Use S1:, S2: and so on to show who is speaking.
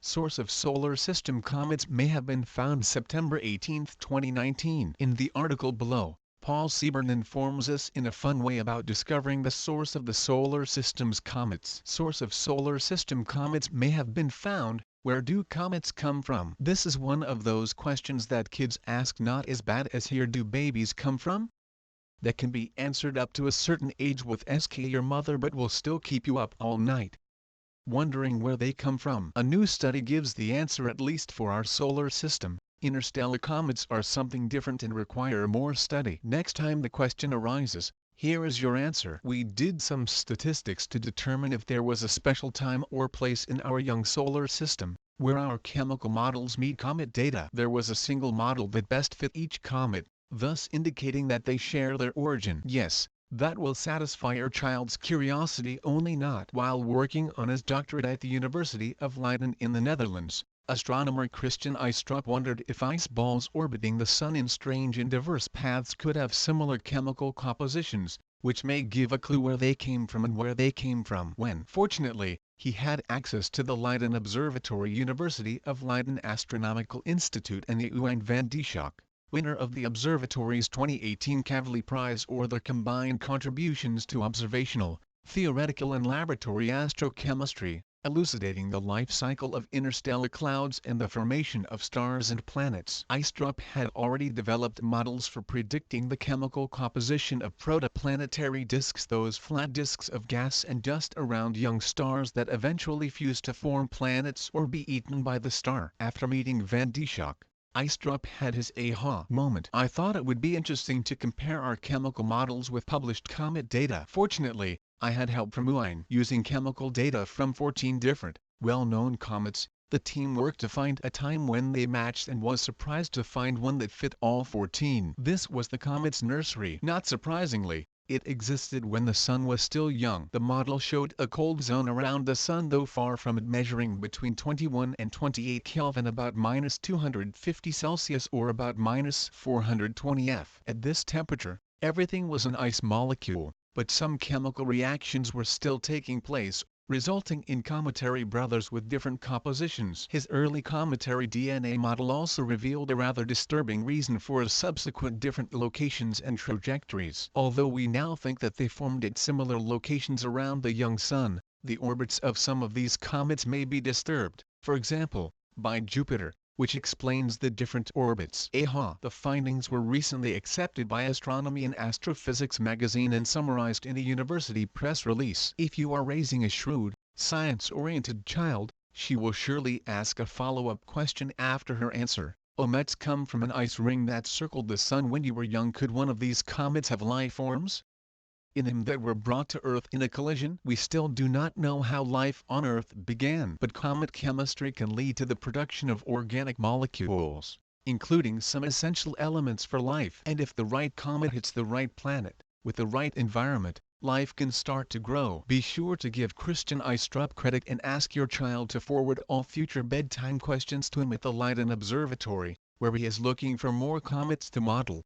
S1: Source of solar system comets may have been found September 18, 2019. In the article below, Paul Seaborn informs us in a fun way about discovering the source of the solar system's comets. Source of solar system comets may have been found. Where do comets come from? This is one of those questions that kids ask, not as bad as here do babies come from? That can be answered up to a certain age with "Ask your mother," but will still keep you up all night wondering where they come from. A new study gives the answer, at least for our solar system. Interstellar comets are something different and require more study. Next time the question arises, here is your answer. We did some statistics to determine if there was a special time or place in our young solar system where our chemical models meet comet data. There was a single model that best fit each comet, thus indicating that they share their origin. Yes, that will satisfy your child's curiosity, only not while working on his doctorate at the University of Leiden in the Netherlands. Astronomer Christian Eystrup wondered if ice balls orbiting the Sun in strange and diverse paths could have similar chemical compositions, which may give a clue where they came from and where they came from when. Fortunately, he had access to the Leiden Observatory, University of Leiden Astronomical Institute, and the Wijn van Dieschok, winner of the observatory's 2018 Kavli Prize, or their combined contributions to observational, theoretical and laboratory astrochemistry, elucidating the life cycle of interstellar clouds and the formation of stars and planets. Eystrup had already developed models for predicting the chemical composition of protoplanetary disks, those flat disks of gas and dust around young stars that eventually fuse to form planets or be eaten by the star. After meeting Van Dieschok, Eystrup had his aha moment. I thought it would be interesting to compare our chemical models with published comet data. Fortunately, I had help from Wijn. Using chemical data from 14 different, well-known comets, the team worked to find a time when they matched and was surprised to find one that fit all 14. This was the comet's nursery. Not surprisingly, it existed when the Sun was still young. The model showed a cold zone around the Sun, though far from it, measuring between 21 and 28 Kelvin, about -250 Celsius or about -420 F. At this temperature, everything was an ice molecule, but some chemical reactions were still taking place, resulting in cometary brothers with different compositions. His early cometary DNA model also revealed a rather disturbing reason for subsequent different locations and trajectories. Although we now think that they formed at similar locations around the young Sun, the orbits of some of these comets may be disturbed, for example, by Jupiter, which explains the different orbits. The findings were recently accepted by Astronomy and Astrophysics magazine and summarized in a university press release. If you are raising a shrewd, science-oriented child, she will surely ask a follow-up question after her answer. Comets come from an ice ring that circled the Sun when you were young. Could one of these comets have life forms in them that were brought to Earth in a collision? We still do not know how life on Earth began, but comet chemistry can lead to the production of organic molecules, including some essential elements for life. And if the right comet hits the right planet, with the right environment, life can start to grow. Be sure to give Christian Eystrup credit and ask your child to forward all future bedtime questions to him at the Leiden Observatory, where he is looking for more comets to model.